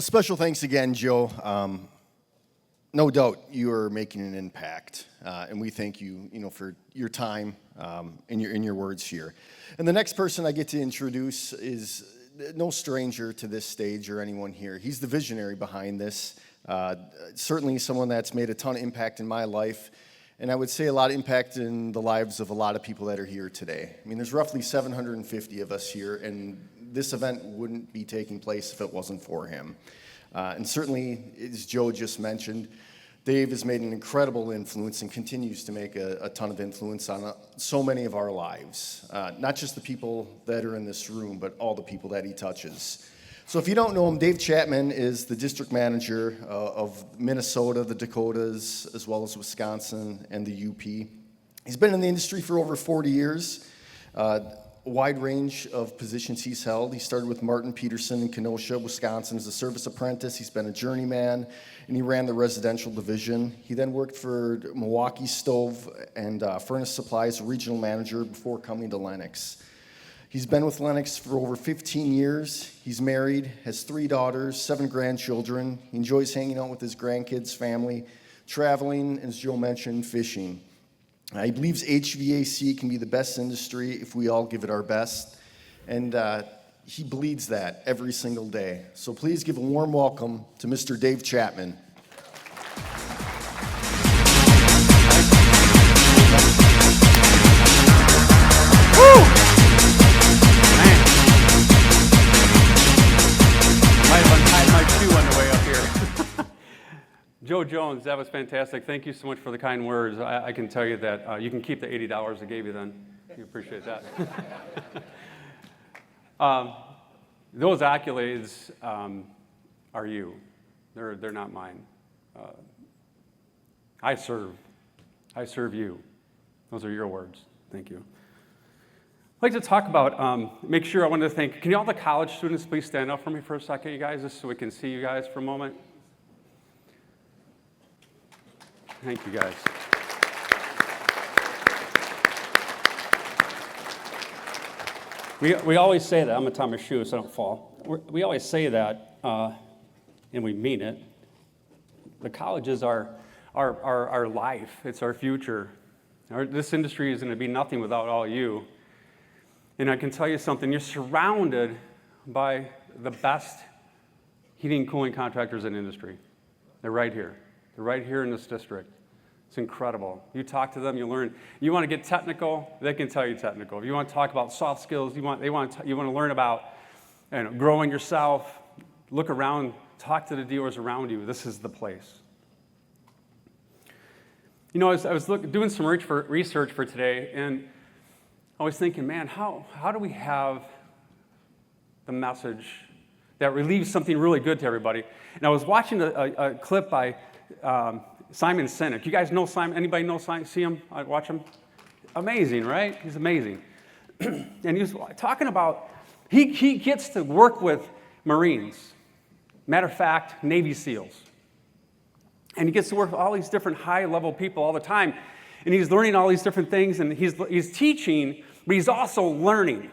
A special thanks again, Joe. No doubt you are making an impact, and we thank you, for your time and your words here. And the next person I get to introduce is no stranger to this stage or anyone here. He's the visionary behind this. Certainly someone that's made a ton of impact in my life, and I would say a lot of impact in the lives of a lot of people that are here today. I mean, there's roughly 750 of us here, and this event wouldn't be taking place if it wasn't for him. And certainly, as Joe just mentioned, Dave has made an incredible influence and continues to make a ton of influence on so many of our lives. Not just the people that are in this room, but all the people that he touches. So if you don't know him, Dave Chatmon is the district manager of Minnesota, the Dakotas, as well as Wisconsin and the UP. He's been in the industry for over 40 years. A wide range of positions he's held. He started with Martin Peterson in Kenosha, Wisconsin as a service apprentice. He's been a journeyman, and he ran the residential division. He then worked for Milwaukee Stove and Furnace Supply as a regional manager before coming to Lennox. He's been with Lennox for over 15 years. He's married, has 3 daughters, 7 grandchildren. He enjoys hanging out with his grandkids, family, traveling, as Joe mentioned, fishing. He believes HVAC can be the best industry if we all give it our best, and he bleeds that every single day. So please give a warm welcome to Mr. Dave Chatmon. Woo! Man. Might have untied my shoe on the way up here. Joe Jones, that was fantastic. Thank you so much for the kind words. I can tell you that you can keep the $80 I gave you then. You appreciate that. Those accolades are you. They're not mine. I serve you. Those are your words. Thank you. I'd like to talk about, I wanted to thank, can all the college students please stand up for me for a second, you guys, just so we can see you guys for a moment? Thank you, guys. We always say that. I'm going to tie my shoe so I don't fall. We always say that, and we mean it. The college is our life. It's our future. This industry is going to be nothing without all you. And I can tell you something. You're surrounded by the best heating and cooling contractors in the industry. They're right here. They're right here in this district. It's incredible. You talk to them, you learn. You want to get technical, they can tell you technical. If you want to talk about soft skills, you want to learn about growing yourself, look around, talk to the dealers around you. This is the place. I was doing some research for today, and I was thinking, man, how do we have the message that relieves something really good to everybody? And I was watching a clip by Simon Sinek. You guys know Simon? Anybody know Simon? See him? I watch him. Amazing, right? He's amazing. And he was talking about, he gets to work with Marines. Matter of fact, Navy SEALs. And he gets to work with all these different high-level people all the time. And he's learning all these different things, and he's teaching, but he's also learning.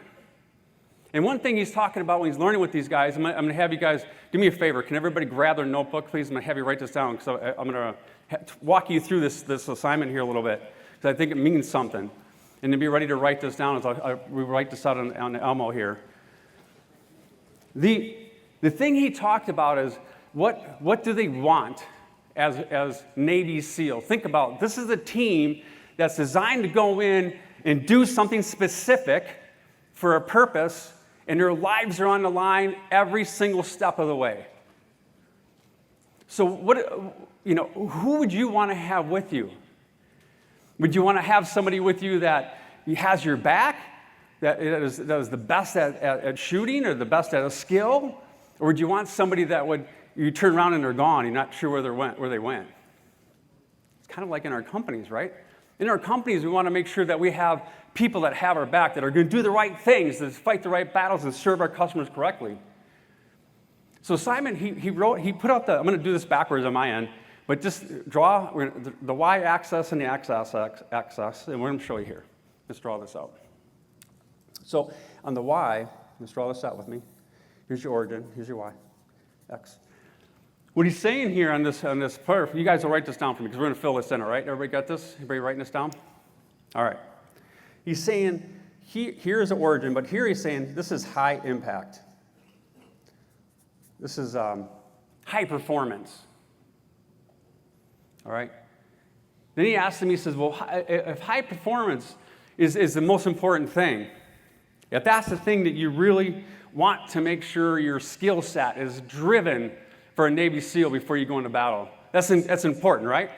And one thing he's talking about when he's learning with these guys, I'm going to have you guys, do me a favor. Can everybody grab their notebook, please? I'm going to have you write this down, because I'm going to walk you through this assignment here a little bit, because I think it means something. And to be ready to write this down, we write this out on Elmo here. The thing he talked about is, what do they want as Navy SEAL? Think about it. This is a team that's designed to go in and do something specific for a purpose, and their lives are on the line every single step of the way. So who would you want to have with you? Would you want to have somebody with you that has your back, that is the best at shooting or the best at a skill? Or would you want somebody that you turn around and they're gone, you're not sure where they went? It's kind of like in our companies, right? In our companies, we want to make sure that we have people that have our back, that are going to do the right things, that fight the right battles, and serve our customers correctly. So Simon, he put out I'm going to do this backwards on my end, but just draw the y-axis and the x-axis, and we're going to show you here. Let's draw this out. So on the y, let's draw this out with me. Here's your origin, here's your y, x. What he's saying here on this part, you guys will write this down for me because we're going to fill this in, all right? Everybody got this? Everybody writing this down? All right. He's saying, here's the origin, but here he's saying this is high impact. This is high performance. All right? Then he asks him, he says, well, if high performance is the most important thing, if that's the thing that you really want to make sure your skill set is driven for a Navy SEAL before you go into battle, that's important, right?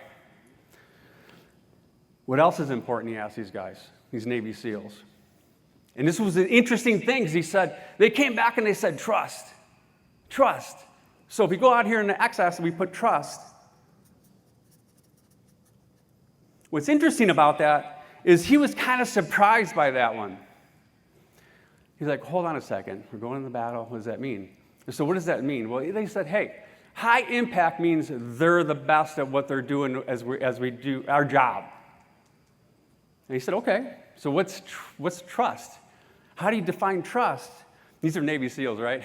What else is important, he asked these guys, these Navy SEALs? And this was an interesting thing because he said, they came back and they said, trust. Trust. So if we go out here in the x-axis, we put trust. What's interesting about that is he was kind of surprised by that one. He's like, hold on a second. We're going into battle. What does that mean? So what does that mean? Well, they said, hey, high impact means they're the best at what they're doing as we do our job. And he said, okay, so what's trust? How do you define trust? These are Navy SEALs, right?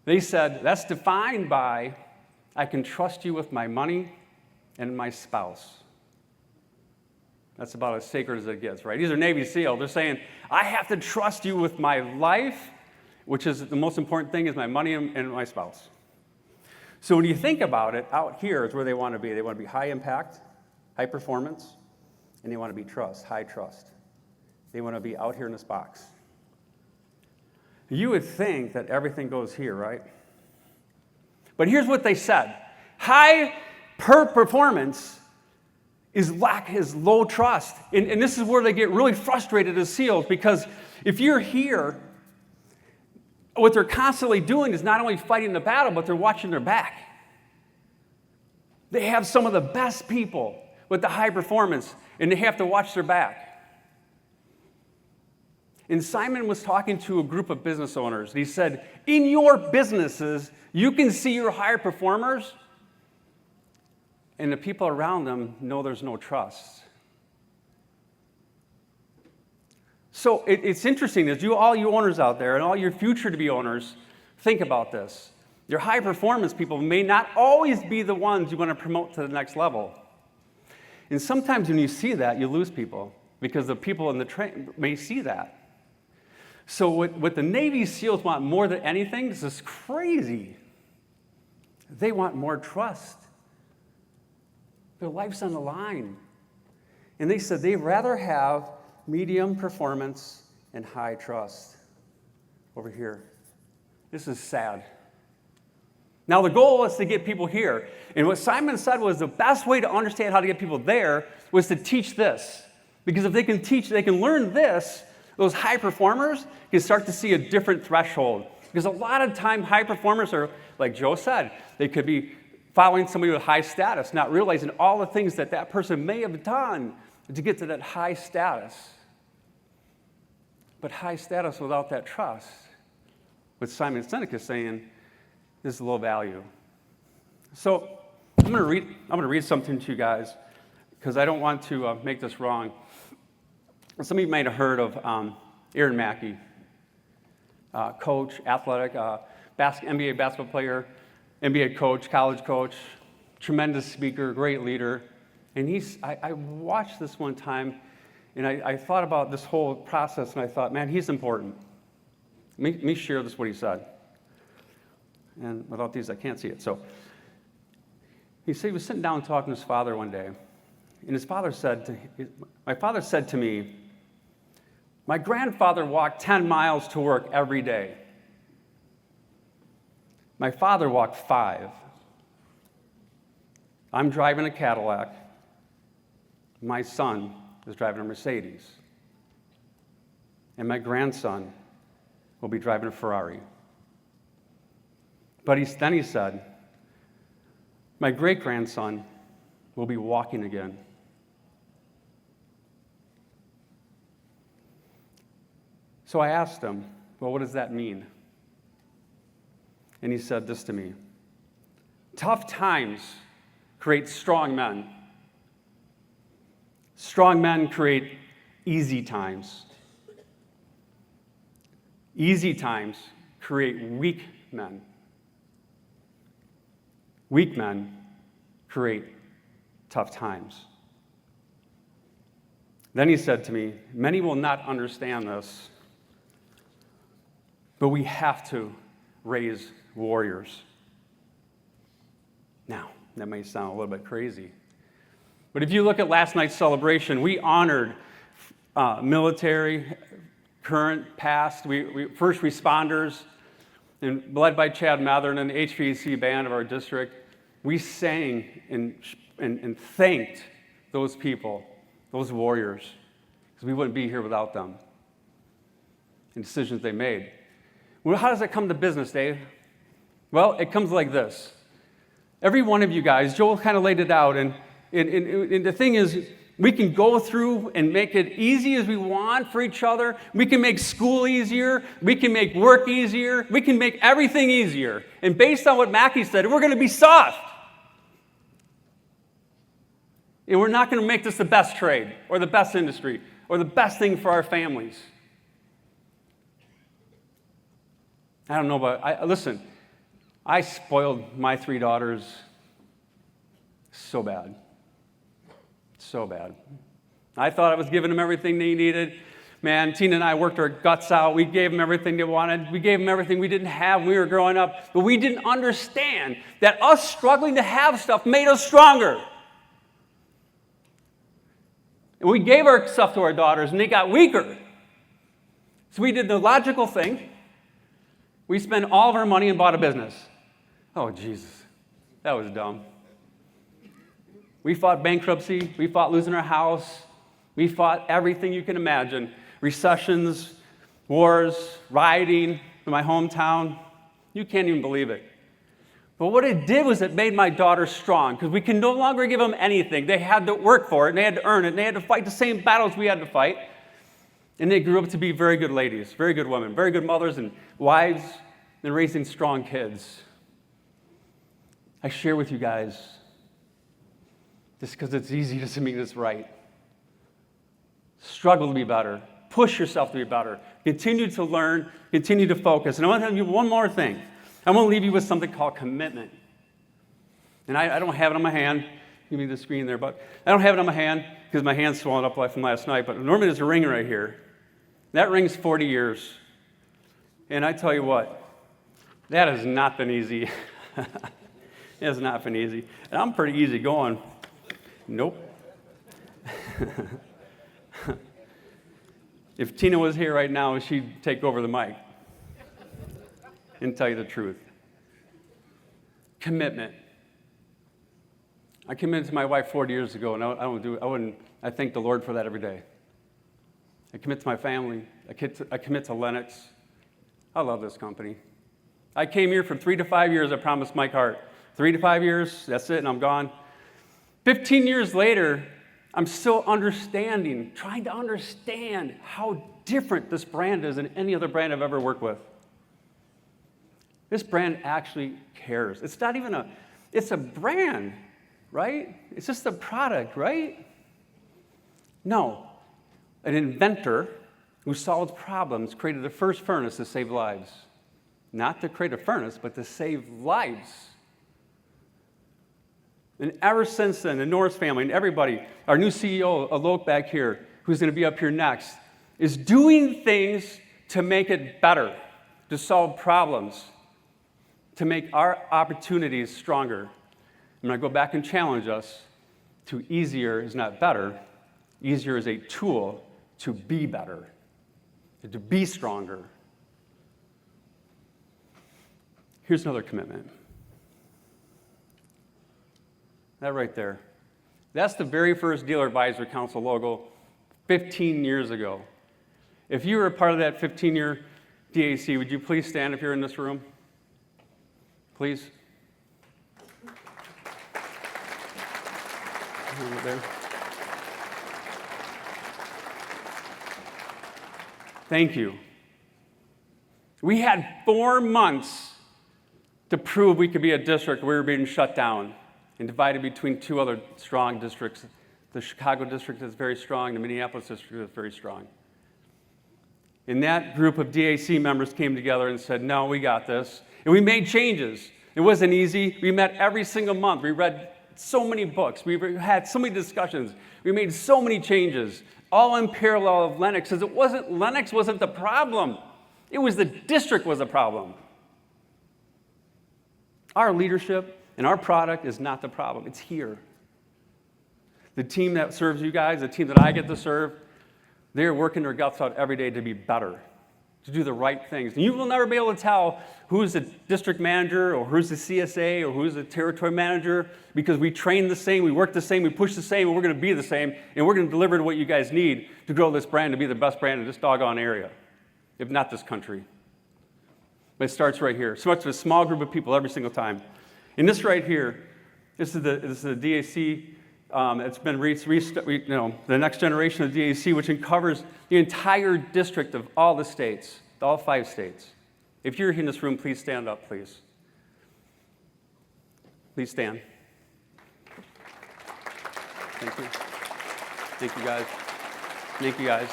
They said, that's defined by, I can trust you with my money and my spouse. That's about as sacred as it gets, right? These are Navy SEAL. They're saying, I have to trust you with my life, which is the most important thing is my money and my spouse. So when you think about it, out here is where they want to be. They want to be high impact, high performance, and they want to be trust, high trust. They want to be out here in this box. You would think that everything goes here, right? But here's what they said. High performance is low trust. And this is where they get really frustrated as SEALs, because if you're here, what they're constantly doing is not only fighting the battle, but they're watching their back. They have some of the best people with the high performance, and they have to watch their back. And Simon was talking to a group of business owners. He said, in your businesses, you can see your higher performers, and the people around them know there's no trust. So it's interesting, as all you owners out there and all your future-to-be owners, think about this. Your high-performance people may not always be the ones you want to promote to the next level. And sometimes when you see that, you lose people because the people in the train may see that. So what the Navy SEALs want more than anything, this is crazy. They want more trust. Their life's on the line. And they said they'd rather have medium performance and high trust over here. This is sad. Now, the goal is to get people here. And what Simon said was the best way to understand how to get people there was to teach this. Because if they can teach, they can learn this, those high performers can start to see a different threshold. Because a lot of time, high performers are, like Joe said, they could be following somebody with high status, not realizing all the things that person may have done to get to that high status. But high status without that trust, what Simon Sinek is saying, is low value. So I'm going to read something to you guys because I don't want to make this wrong. Some of you might have heard of Aaron Mackey, coach, athletic, NBA basketball player, NBA coach, college coach, tremendous speaker, great leader. And I watched this one time, and I thought about this whole process, and I thought, man, he's important. Let me share this, what he said. And without these, I can't see it. So he said he was sitting down talking to his father one day, and my father said to me, my grandfather walked 10 miles to work every day. My father walked 5. I'm driving a Cadillac. My son is driving a Mercedes. And my grandson will be driving a Ferrari. But then he said, my great-grandson will be walking again. So I asked him, well, what does that mean? And he said this to me: tough times create strong men. Strong men create easy times. Easy times create weak men. Weak men create tough times. Then he said to me, many will not understand this, but we have to raise warriors. Now, that may sound a little bit crazy, but if you look at last night's celebration, we honored military, current, past, we first responders, and led by Chad Mathern and the HVAC band of our district. We sang and thanked those people, those warriors, because we wouldn't be here without them and decisions they made. Well, how does it come to business, Dave? Well, it comes like this. Every one of you guys, Joel kind of laid it out, and the thing is, we can go through and make it easy as we want for each other. We can make school easier. We can make work easier. We can make everything easier. And based on what Mackie said, we're going to be soft. And we're not going to make this the best trade or the best industry or the best thing for our families. I don't know, but listen, I spoiled my 3 daughters so bad. So bad. I thought I was giving them everything they needed. Man, Tina and I worked our guts out. We gave them everything they wanted. We gave them everything we didn't have when we were growing up. But we didn't understand that us struggling to have stuff made us stronger. And we gave our stuff to our daughters, and they got weaker. So we did the logical thing. We spent all of our money and bought a business. Oh, Jesus. That was dumb. We fought bankruptcy. We fought losing our house. We fought everything you can imagine. Recessions, wars, rioting in my hometown. You can't even believe it. But what it did was it made my daughters strong, because we can no longer give them anything. They had to work for it, and they had to earn it, and they had to fight the same battles we had to fight. And they grew up to be very good ladies, very good women, very good mothers and wives, and raising strong kids. I share with you guys just because it's easy to make this right. Struggle to be better. Push yourself to be better. Continue to learn. Continue to focus. And I want to tell you one more thing. I want to leave you with something called commitment. And I don't have it on my hand. Give me the screen there, but I don't have it on my hand because my hand's swollen up from last night. But normally there's a ring right here. That ring's 40 years. And I tell you what, that has not been easy. It has not been easy. And I'm pretty easy going. Nope. If Tina was here right now, she'd take over the mic and tell you the truth. Commitment. I committed to my wife 40 years ago, and I thank the Lord for that every day. I commit to my family. I commit to Lennox. I love this company. I came here for 3 to 5 years, I promised Mike Hart. 3 to 5 years, that's it, and I'm gone. 15 years later, I'm still trying to understand how different this brand is than any other brand I've ever worked with. This brand actually cares. It's not even it's a brand, right? It's just a product, right? No. An inventor who solved problems created the first furnace to save lives. Not to create a furnace, but to save lives. And ever since then, the Norris family and everybody, our new CEO, Alok back here, who's going to be up here next, is doing things to make it better, to solve problems, to make our opportunities stronger. I'm going to go back and challenge us to easier is not better. Easier is a tool to be better, to be stronger. Here's another commitment. That right there. That's the very first Dealer Advisory Council logo 15 years ago. If you were a part of that 15-year DAC, would you please stand if you're in this room? Please. Over there. Thank you. We had 4 months to prove we could be a district. We were being shut down and divided between 2 other strong districts. The Chicago district is very strong. The Minneapolis district is very strong. And that group of DAC members came together and said, no, we got this. And we made changes. It wasn't easy. We met every single month. We read so many books. We had so many discussions. We made so many changes, all in parallel of Lennox, because Lennox wasn't the problem. It was the district was the problem. Our leadership and our product is not the problem. It's here. The team that serves you guys, the team that I get to serve, they're working their guts out every day to be better, to do the right things. And you will never be able to tell who's the district manager or who's the CSA or who's the territory manager, because we train the same, we work the same, we push the same, and we're going to be the same, and we're going to deliver to what you guys need to grow this brand to be the best brand in this doggone area, if not this country. But it starts right here. It starts with a small group of people every single time. And this right here, this is the DAC. It's been the next generation of DAC, which covers the entire district of all the states, all 5 states. If you're in this room, please stand up, please. Please stand. Thank you. Thank you, guys. Thank you, guys.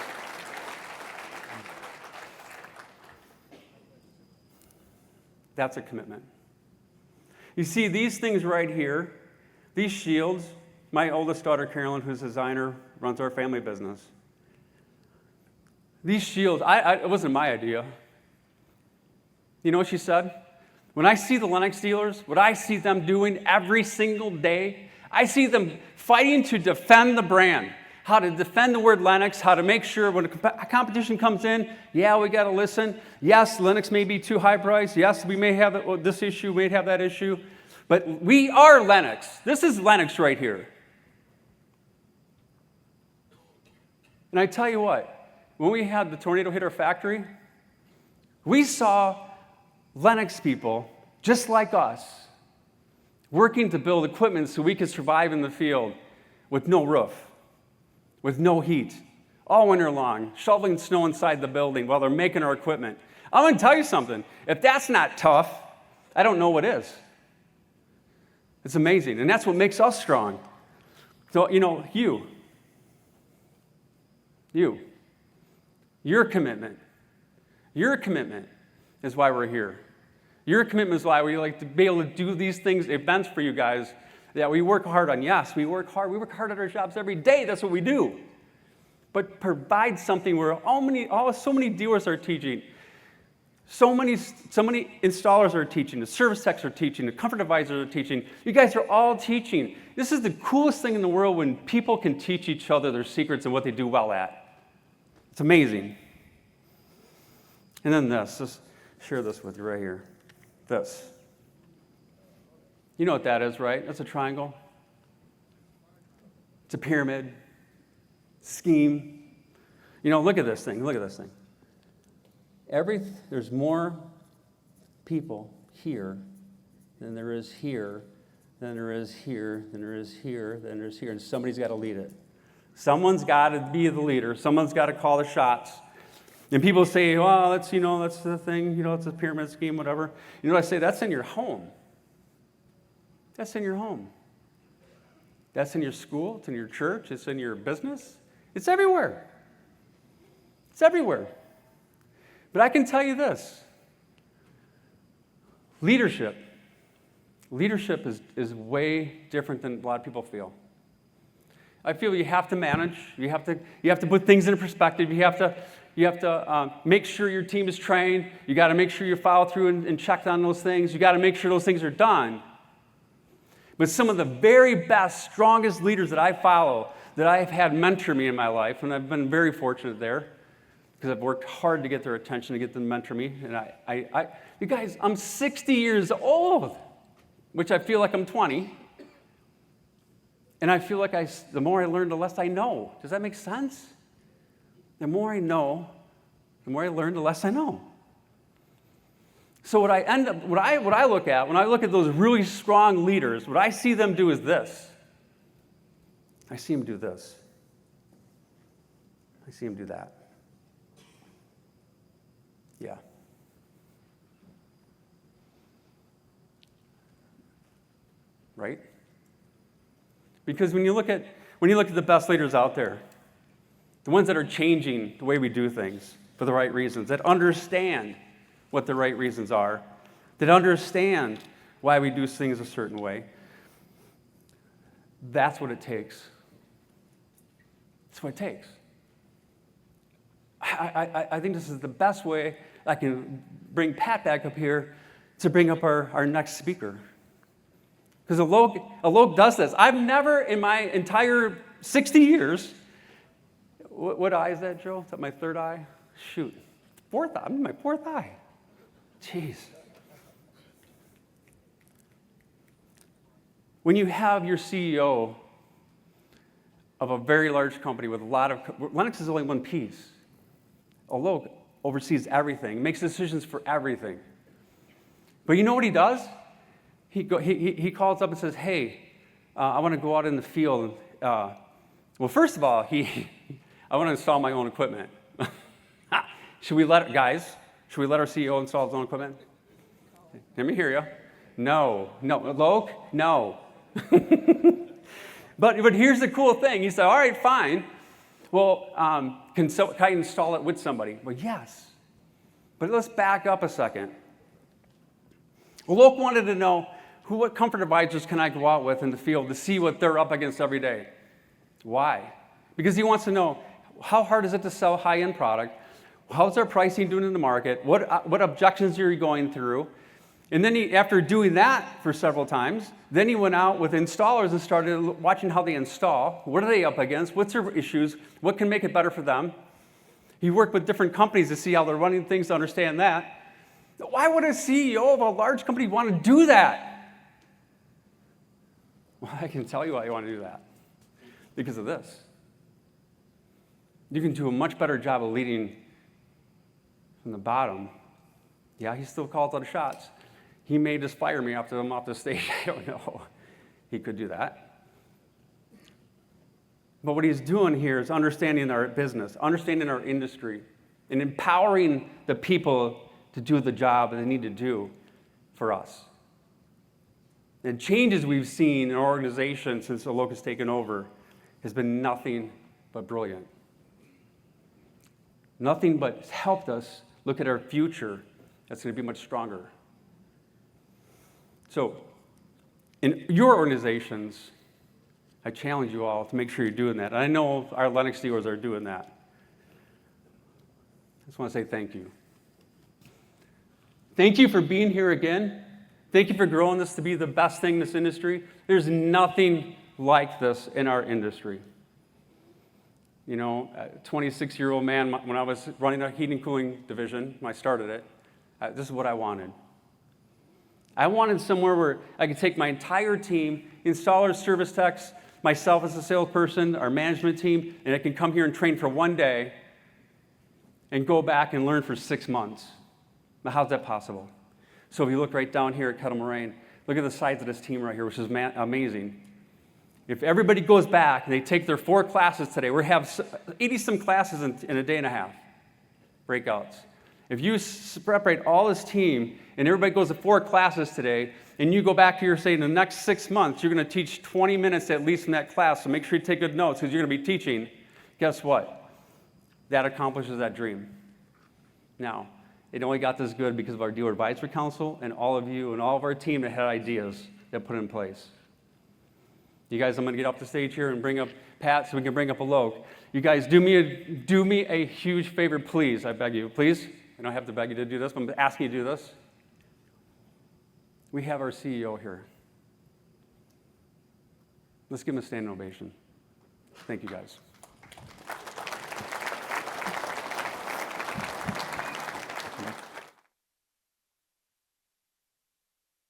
That's a commitment. You see, these things right here, these shields, my oldest daughter, Carolyn, who's a designer, runs our family business. These shields, it wasn't my idea. You know what she said? When I see the Lennox dealers, what I see them doing every single day, I see them fighting to defend the brand, how to defend the word Lennox, how to make sure when a competition comes in, yeah, we got to listen. Yes, Lennox may be too high priced. Yes, we may have this issue, we may have that issue. But we are Lennox. This is Lennox right here. And I tell you what, when we had the tornado hit our factory, we saw Lennox people, just like us, working to build equipment so we could survive in the field with no roof, with no heat, all winter long, shoveling snow inside the building while they're making our equipment. I'm going to tell you something. If that's not tough, I don't know what is. It's amazing, and that's what makes us strong. So, your commitment is why we're here. Your commitment is why we like to be able to do these things, events for you guys that we work hard on. Yes, we work hard. We work hard at our jobs every day. That's what we do. But provide something where so many dealers are teaching, so many installers are teaching, the service techs are teaching, the comfort advisors are teaching. You guys are all teaching. This is the coolest thing in the world when people can teach each other their secrets and what they do well at. It's amazing. And then let's share this with you right here. This. You know what that is, right? That's a triangle. It's a pyramid. Scheme. Look at this thing. Look at this thing. There's more people here than there is here, than there is here, than there is here, than there is here, and somebody's got to lead it. Someone's got to be the leader. Someone's got to call the shots. And people say, well, that's the thing, it's a pyramid scheme, whatever. You know what I say? That's in your home. That's in your home. That's in your school. It's in your church. It's in your business. It's everywhere. It's everywhere. But I can tell you this. Leadership is way different than a lot of people feel. I feel you have to manage. You have to put things into perspective. You have to make sure your team is trained. You got to make sure you follow through and check on those things. You got to make sure those things are done. But some of the very best, strongest leaders that I follow, that I've had mentor me in my life, and I've been very fortunate there, because I've worked hard to get their attention, to get them to mentor me. And you guys, I'm 60 years old, which I feel like I'm 20. And I feel like the more I learn, the less I know. Does that make sense? The more I know, the more I learn, the less I know. So what I look at, when I look at those really strong leaders, what I see them do is this. I see them do this. I see them do that. Yeah. Right? Because when you look at the best leaders out there, the ones that are changing the way we do things for the right reasons, that understand what the right reasons are, that understand why we do things a certain way. That's what it takes. That's what it takes. I think this is the best way I can bring Pat back up here to bring up our next speaker. Because Alok does this. I've never in my entire 60 years, what eye is that, Joe? Is that my third eye? Shoot. Fourth eye. I'm in my fourth eye. Jeez. When you have your CEO of a very large company with a lot of, Lennox is only one piece. Alok oversees everything, makes decisions for everything. But you know what he does? He calls up and says, hey, I want to go out in the field. Well, first of all, I want to install my own equipment. Should we let our CEO install his own equipment? Let me hear you. No, Alok, no. But here's the cool thing. He said, all right, fine. Well, can I install it with somebody? Well, yes. But let's back up a second. Alok wanted to know what comfort advisors can I go out with in the field to see what they're up against every day. Why? Because he wants to know how hard is it to sell high-end product? How's our pricing doing in the market? What objections are you going through? And then after doing that for several times, then he went out with installers and started watching how they install. What are they up against? What's their issues? What can make it better for them? He worked with different companies to see how they're running things to understand that. Why would a CEO of a large company want to do that? Well, I can tell you why you want to do that. Because of this. You can do a much better job of leading from the bottom. Yeah, he still calls out the shots. He may just fire me after I'm off the stage. I don't know. He could do that. But what he's doing here is understanding our business, understanding our industry, and empowering the people to do the job that they need to do for us. The changes we've seen in our organization since Alok has taken over has been nothing but brilliant. Nothing but helped us look at our future that's going to be much stronger. So, in your organizations, I challenge you all to make sure you're doing that. And I know our Lennox dealers are doing that. I just want to say thank you. Thank you for being here again. Thank you for growing this to be the best thing in this industry. There's nothing like this in our industry. You know, a 26-year-old man, when I was running a heating and cooling division, when I started it, this is what I wanted. I wanted somewhere where I could take my entire team, installers, service techs, myself as a salesperson, our management team, and I can come here and train for one day and go back and learn for 6 months. Now, how's that possible? So if you look right down here at Kettle Moraine, look at the size of this team right here, which is amazing. If everybody goes back and they take their 4 classes today, we have 80-some classes in a day and a half, breakouts. If you separate all this team and everybody goes to 4 classes today, and you go back to your, say, in the next 6 months, you're going to teach 20 minutes at least in that class, so make sure you take good notes because you're going to be teaching. Guess what? That accomplishes that dream. Now, it only got this good because of our Dealer Advisory Council and all of you and all of our team that had ideas that put in place. You guys, I'm going to get up the stage here and bring up Pat so we can bring up Alok. You guys, do me a huge favor, please. I beg you. Please. I don't have to beg you to do this, but I'm asking you to do this. We have our CEO here. Let's give him a standing ovation. Thank you, guys.